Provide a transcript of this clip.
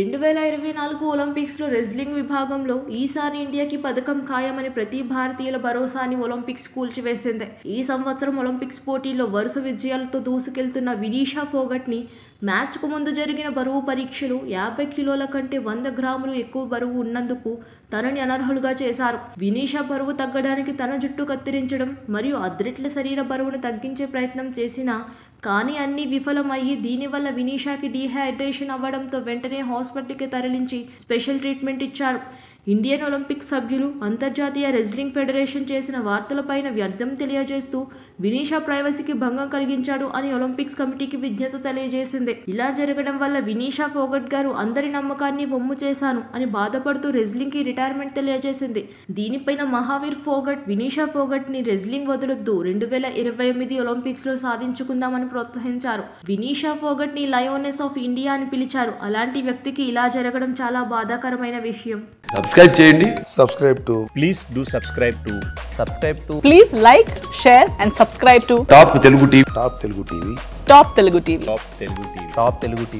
2024 ఒలింపిక్స్లో రెజ్లింగ్ విభాగంలో ఈసారి ఇండియాకి పథకం ఖాయమని ప్రతి భారతీయుల భరోసాని ఒలింపిక్స్ కూల్చివేసింది. ఈ సంవత్సరం ఒలింపిక్స్ పోటీల్లో వరుస విజయాలతో దూసుకెళ్తున్న వినీషా ఫోగట్ని మ్యాచ్కు ముందు జరిగిన బరువు పరీక్షలు 50 కిలోల కంటే 100 గ్రాములు ఎక్కువ బరువు ఉన్నందుకు తనని అనర్హులుగా చేశారు. వినీషా బరువు తగ్గడానికి తన జుట్టు కత్తిరించడం మరియు అథ్లెట్ల శరీర బరువును తగ్గించే ప్రయత్నం చేసినా కానీ అన్నీ విఫలమయ్యి దీనివల్ల వినీషాకి డీహైడ్రేషన్ అవ్వడంతో వెంటనే హాస్పిటల్కి తరలించి స్పెషల్ ట్రీట్మెంట్ ఇచ్చారు. ఇండియన్ ఒలింపిక్ సభ్యులు అంతర్జాతీయ రెజ్లింగ్ ఫెడరేషన్ చేసిన వార్తలపైన వ్యర్థం తెలియజేస్తూ వినీషా ప్రైవసీకి భంగం కలిగించాడు అని ఒలింపిక్స్ కమిటీకి విజ్ఞత తెలియజేసింది. ఇలా జరగడం వల్ల వినీషా ఫోగట్ గారు అందరి నమ్మకాన్ని వమ్ము చేశాను అని బాధపడుతూ రెజ్లింగ్కి రిటైర్మెంట్ తెలియజేసింది. దీనిపైన మహావీర్ ఫోగట్ వినీషా ఫోగట్ని రెజ్లింగ్ వదలొద్దు, 2028 ఒలింపిక్స్లో సాధించుకుందామని ప్రోత్సహించారు. వినీషా ఫోగట్ని లయోనెస్ ఆఫ్ ఇండియా అని పిలిచారు. అలాంటి వ్యక్తికి ఇలా జరగడం చాలా బాధాకరమైన విషయం. సబ్స్క్రైబ్ చేయండి. Please do subscribe to. Please like, share and subscribe to top Telugu TV. Top Telugu TV. Top Telugu TV.